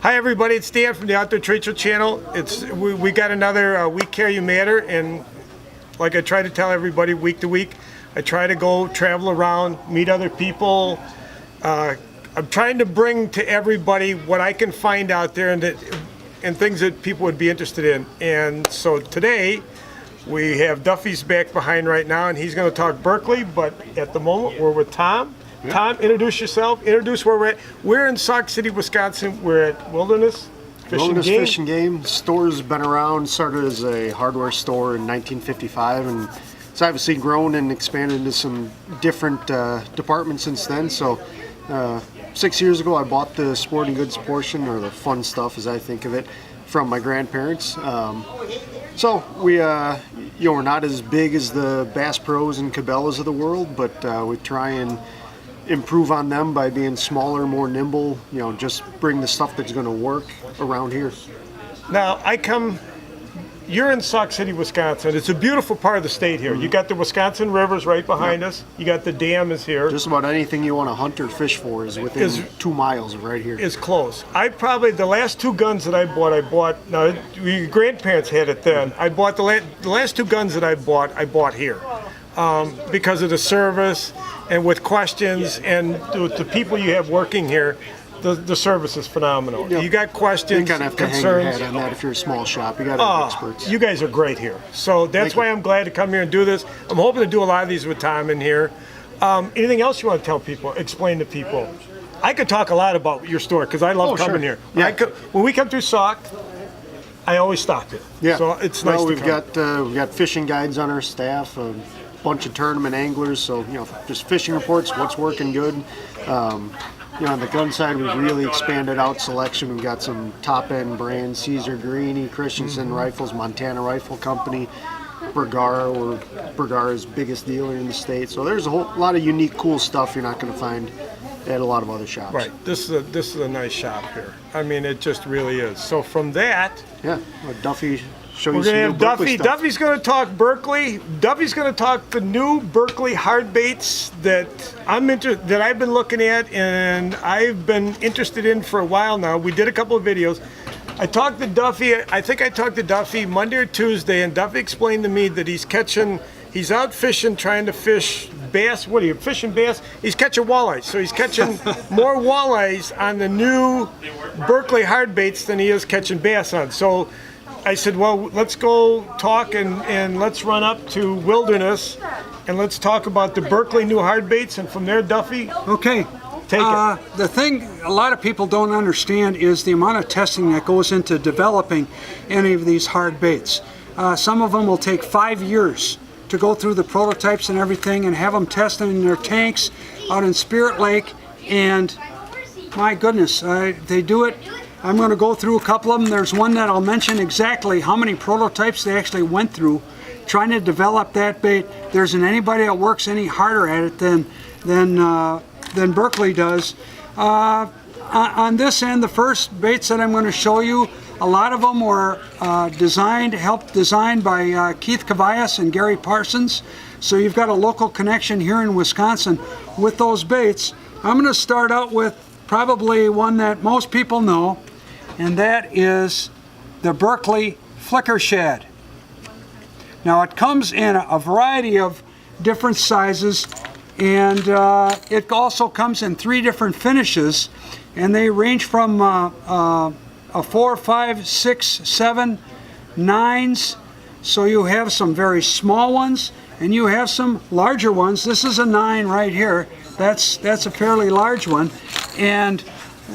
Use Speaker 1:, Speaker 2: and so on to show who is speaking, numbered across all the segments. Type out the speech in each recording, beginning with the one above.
Speaker 1: Hi everybody, it's Dan from the Outdoor Trade Show channel. We got another Week Care You Matter, and like I try to tell everybody week to week, I try to go travel around, meet other people. I'm trying to bring to everybody what I can find out there and things that people would be interested in. And so today we have Duffy's back behind right now, and he's going to talk Berkley, but at the moment we're with Tom. Yeah. Tom, introduce yourself. Introduce where we're at. We're in Sauk City, Wisconsin. We're at Wilderness
Speaker 2: Fish and Game. Store's been around, started as a hardware store in 1955, and it's obviously grown and expanded into some different departments since then. So 6 years ago I bought the sporting goods portion, or the fun stuff as I think of it, from my grandparents. So we're not as big as the Bass Pros and Cabela's of the world, but we try and improve on them by being smaller, more nimble, just bring the stuff that's going to work around here.
Speaker 1: Now, you're in Sauk City, Wisconsin. It's a beautiful part of the state here. You got the Wisconsin rivers right behind us. You got the dam is here.
Speaker 2: Just about anything you want to hunt or fish for is within 2 miles of right here.
Speaker 1: Is close. The last two guns that I bought, now your grandparents had it then. I bought the last two guns that I bought here. Because of the service and with questions and the people you have working here, the service is phenomenal. Yep. You got questions,
Speaker 2: you kind of have to
Speaker 1: concerns.
Speaker 2: Hang your hat on that if you're a small shop. You got to have experts.
Speaker 1: You guys are great here. So that's why I'm glad to come here and do this. I'm hoping to do a lot of these with Tom in here. Anything else you want to tell people, explain to people? I could talk a lot about your store because I love coming here.
Speaker 2: Yeah.
Speaker 1: When we come through Sauk, I always stop here. Yeah. So it's nice to
Speaker 2: come. We've got fishing guides on our staff, a bunch of tournament anglers, so just fishing reports, what's working good. On the gun side, we've really expanded out selection. We've got some top-end brands: Caesar, Greeny, Christensen Rifles, Montana Rifle Company, Bergara. We're Bergara's biggest dealer in the state. So there's a whole lot of unique, cool stuff you're not going to find at a lot of other shops.
Speaker 1: Right. This is a nice shop here. I mean, it just really is. So from that,
Speaker 2: Duffy.
Speaker 1: We're going to have Duffy. Duffy's going to talk Berkley. Duffy's going to talk the new Berkley hard baits that I've been looking at and I've been interested in for a while now. We did a couple of videos. I talked to Duffy. I think I talked to Duffy Monday or Tuesday, and Duffy explained to me that he's out fishing, trying to fish bass. What are you fishing bass? He's catching walleyes. So he's catching more walleyes on the new Berkley hard baits than he is catching bass on. So I said, well, let's go talk and let's run up to Wilderness and let's talk about the Berkley new hard baits, and from there, Duffy.
Speaker 3: Okay.
Speaker 1: Take it.
Speaker 3: The thing a lot of people don't understand is the amount of testing that goes into developing any of these hard baits. Some of them will take 5 years to go through the prototypes and everything and have them tested in their tanks out in Spirit Lake, and my goodness, they do it. I'm going to go through a couple of them. There's one that I'll mention exactly how many prototypes they actually went through trying to develop that bait. There isn't anybody that works any harder at it than Berkley does. On this end, the first baits that I'm going to show you, a lot of them were helped designed by Keith Cavallas and Gary Parsons. So you've got a local connection here in Wisconsin with those baits. I'm going to start out with probably one that most people know, and that is the Berkley Flicker Shad. Now it comes in a variety of different sizes, and it also comes in 3 different finishes, and they range from a 4, 5, 6, 7, 9s. So you have some very small ones and you have some larger ones. This is a 9 right here. That's a fairly large one, and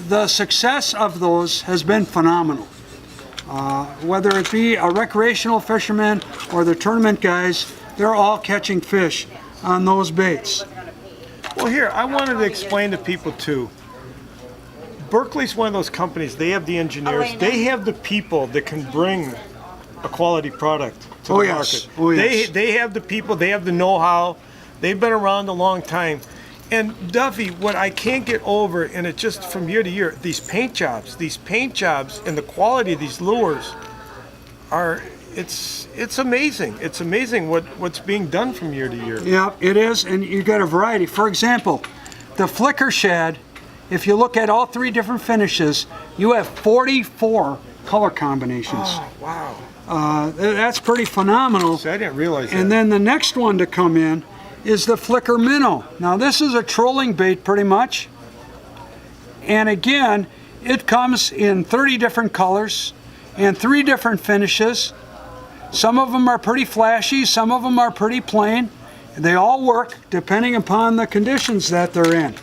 Speaker 3: the success of those has been phenomenal. Whether it be a recreational fisherman or the tournament guys, they're all catching fish on those baits.
Speaker 1: Well, here, I wanted to explain to people too. Berkley's one of those companies, they have the engineers, they have the people that can bring a quality product to the market.
Speaker 3: Oh, yes.
Speaker 1: They have the people, they have the know-how, they've been around a long time. And Duffy, what I can't get over, and it's just from year to year, these paint jobs and the quality of these lures it's amazing. It's amazing what's being done from year to year.
Speaker 3: Yeah, it is, and you got a variety. For example, the Flicker Shad if you look at all 3 different finishes, you have 44 color combinations.
Speaker 1: Oh, wow.
Speaker 3: That's pretty phenomenal.
Speaker 1: So I didn't realize that.
Speaker 3: And then the next one to come in is the Flicker Minnow. Now this is a trolling bait pretty much. And again, it comes in 30 different colors and 3 different finishes. Some of them are pretty flashy, some of them are pretty plain. They all work depending upon the conditions that they're in.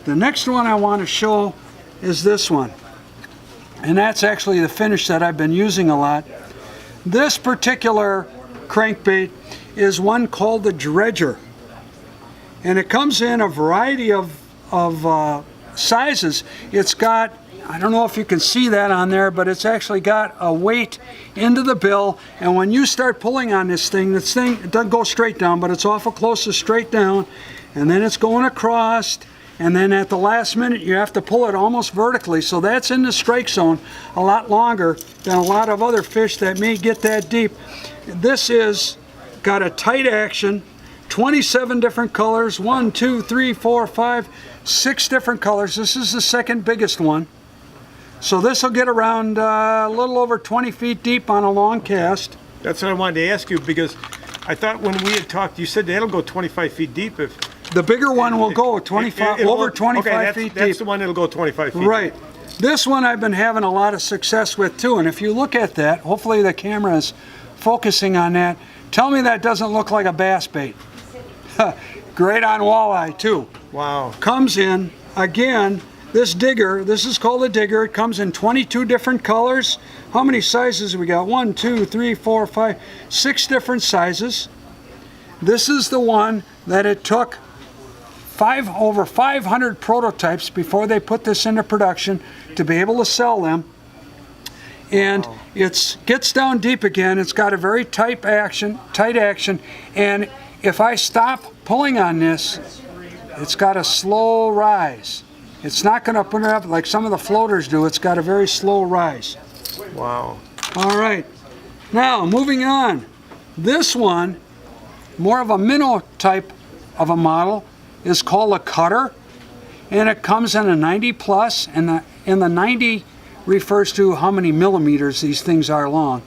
Speaker 3: The next one I want to show is this one. And that's actually the finish that I've been using a lot. This particular crankbait is one called the Dredger. And it comes in a variety of sizes. It's got, I don't know if you can see that on there, but it's actually got a weight into the bill, and when you start pulling on this thing it doesn't go straight down, but it's awful close to straight down, and then it's going across, and then at the last minute you have to pull it almost vertically, so that's in the strike zone a lot longer than a lot of other fish that may get that deep. This is got a tight action, 27 different colors, 1, 2, 3, 4, 5, 6 different colors. This is the second biggest one. So this will get around a little over 20 feet deep on a long cast.
Speaker 1: That's what I wanted to ask you, because I thought when we had talked, you said that'll go 25 feet deep. If
Speaker 3: the bigger one will go 25, over 25 feet deep.
Speaker 1: That's the one that'll go 25 feet
Speaker 3: Right.
Speaker 1: deep.
Speaker 3: This one I've been having a lot of success with too, and if you look at that, hopefully the camera is focusing on that. Tell me that doesn't look like a bass bait. Great on walleye too.
Speaker 1: Wow.
Speaker 3: Comes in, again, this digger, this is called a digger. It comes in 22 different colors. How many sizes we got? 1, 2, 3, 4, 5, 6 different sizes. This is the one that it took over 500 prototypes before they put this into production to be able to sell them. And it gets down deep again. It's got a very tight action, and if I stop pulling on this, it's got a slow rise. It's not going to put it up like some of the floaters do. It's got a very slow rise.
Speaker 1: Wow.
Speaker 3: All right. Now, moving on. This one, more of a minnow type of a model, is called a Cutter. And it comes in a 90 plus, and the 90 refers to how many millimeters these things are long.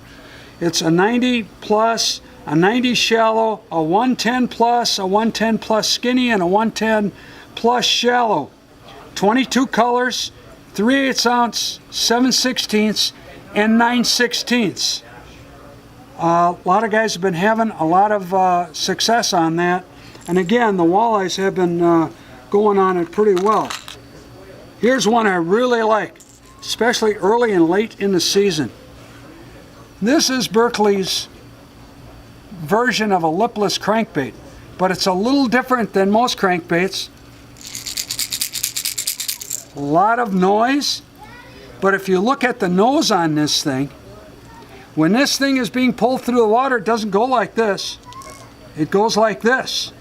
Speaker 3: It's a 90 plus, a 90 shallow, a 110 plus, a 110 plus skinny, and a 110 plus shallow. 22 colors, 3/8 ounce, 7/16, and 9/16. A lot of guys have been having a lot of success on that. And again, the walleyes have been going on it pretty well. Here's one I really like, especially early and late in the season. This is Berkley's version of a lipless crankbait, but it's a little different than most crankbaits. A lot of noise, but if you look at the nose on this thing, when this thing is being pulled through the water, it doesn't go like this. It goes like this.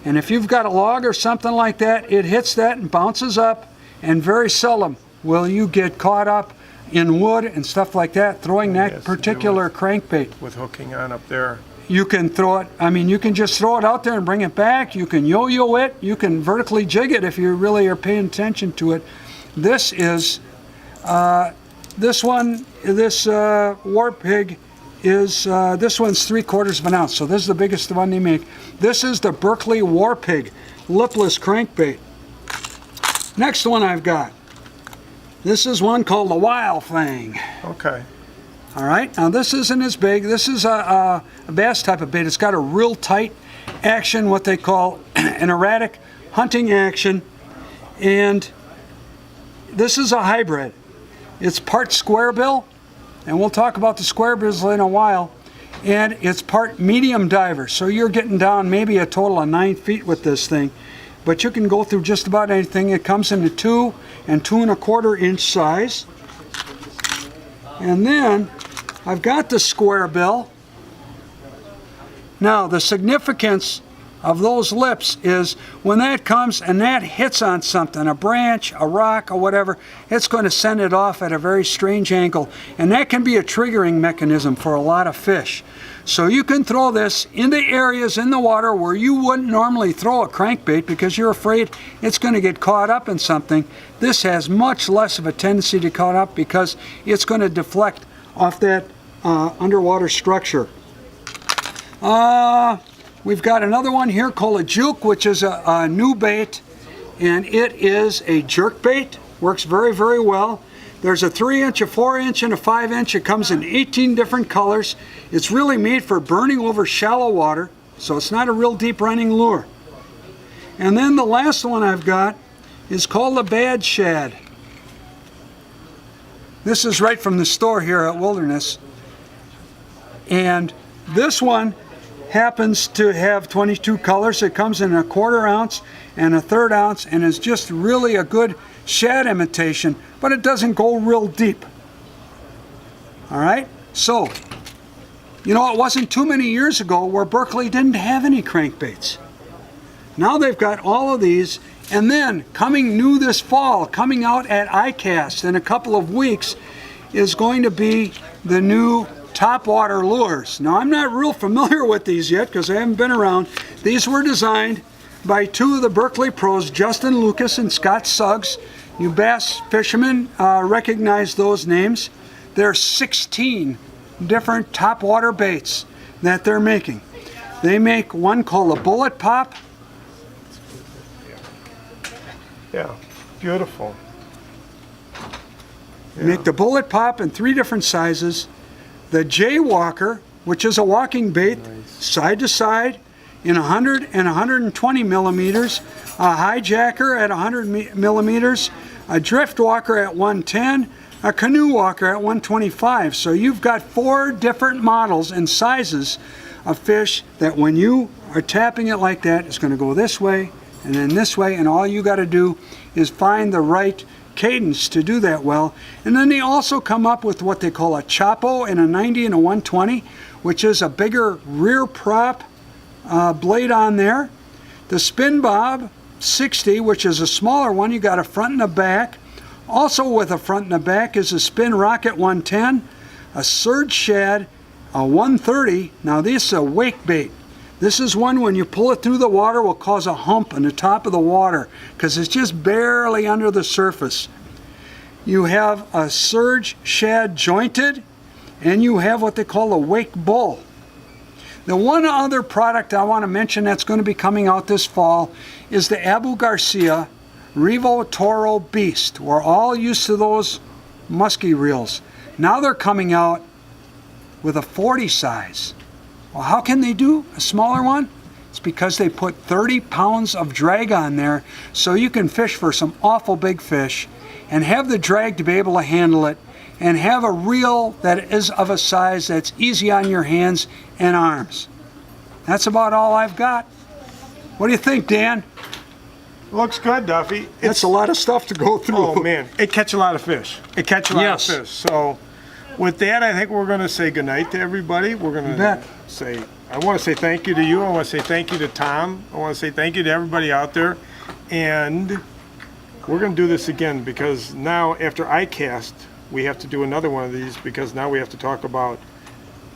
Speaker 3: And if you've got a log or something like that, it hits that and bounces up, and very seldom will you get caught up in wood and stuff like that throwing that particular crankbait.
Speaker 1: With hooking on up there.
Speaker 3: You can throw it, I mean, you can just throw it out there and bring it back. You can yo-yo it. You can vertically jig it if you really are paying attention to it. This is, this War Pig is, this one's 3/4 of an ounce. So this is the biggest one they make. This is the Berkley War Pig lipless crankbait. Next one I've got. This is one called the Wild Thing.
Speaker 1: Okay.
Speaker 3: All right, now this isn't as big. This is a bass type of bait. It's got a real tight action, what they call an erratic hunting action. And this is a hybrid. It's part square bill, and we'll talk about the square bills in a while. And it's part medium diver. So you're getting down maybe a total of 9 feet with this thing. But you can go through just about anything. It comes in a 2 and 2 1/4 inch size. And then I've got the square bill. Now the significance of those lips is when that comes and that hits on something, a branch, a rock, or whatever, it's going to send it off at a very strange angle. And that can be a triggering mechanism for a lot of fish. So you can throw this in the areas in the water where you wouldn't normally throw a crankbait because you're afraid it's going to get caught up in something. This has much less of a tendency to caught up because it's going to deflect off that underwater structure. We've got another one here called a Juke, which is a new bait, and it is a jerk bait. Works very, very well. There's a 3-inch, a 4-inch, and a 5-inch. It comes in 18 different colors. It's really made for burning over shallow water, so it's not a real deep running lure. And then the last one I've got is called a Bad Shad. This is right from the store here at Wilderness. And this one happens to have 22 colors. It comes in a 1/4 ounce and a 1/3 ounce and is just really a good shad imitation, but it doesn't go real deep. All right, so you know, it wasn't too many years ago where Berkley didn't have any crankbaits. Now they've got all of these, and then coming new this fall, coming out at ICAST in a couple of weeks, is going to be the new topwater lures. Now I'm not real familiar with these yet because I haven't been around. These were designed by 2 of the Berkley pros, Justin Lucas and Scott Suggs. You bass fishermen recognize those names. There's 16 different topwater baits that they're making. They make one called a Bullet Pop.
Speaker 1: Yeah, beautiful.
Speaker 3: They make the Bullet Pop in 3 different sizes. The Jaywalker, which is a walking bait, side to side in 100 and 120 millimeters, a Hijacker at 100 millimeters, a Drift Walker at 110, a Canoe Walker at 125. So you've got 4 different models and sizes of fish that when you are tapping it like that, it's going to go this way and then this way, and all you got to do is find the right cadence to do that well. And then they also come up with what they call a Chapo and a 90 and a 120, which is a bigger rear prop blade on there. The Spin Bob 60, which is a smaller one, you got a front and a back. Also with a front and a back is a Spin Rocket 110, a Surge Shad, a 130. Now this is a wake bait. This is one when you pull it through the water will cause a hump on the top of the water because it's just barely under the surface. You have a Surge Shad Jointed, and you have what they call a Wake Bull. The one other product I want to mention that's going to be coming out this fall is the Abu Garcia Revo Toro Beast. We're all used to those musky reels. Now they're coming out with a 40 size. Well, how can they do a smaller one? It's because they put 30 pounds of drag on there so you can fish for some awful big fish and have the drag to be able to handle it and have a reel that is of a size that's easy on your hands and arms. That's about all I've got. What do you think, Dan?
Speaker 1: Looks good, Duffy.
Speaker 3: That's a lot of stuff to go through.
Speaker 1: Oh man, it catch a lot of fish. It catch a lot of fish. So with that, I think we're going to say goodnight to everybody. We're going to say, I want to say thank you to you. I want to say thank you to Tom. I want to say thank you to everybody out there. And we're going to do this again because now after ICAST, we have to do another one of these because now we have to talk about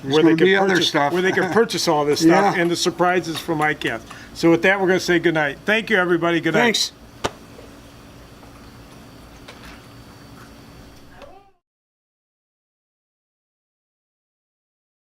Speaker 1: where they can purchase all this stuff and the surprises from ICAST. So with that, we're going to say goodnight. Thank you, everybody. Good night.
Speaker 3: Thanks.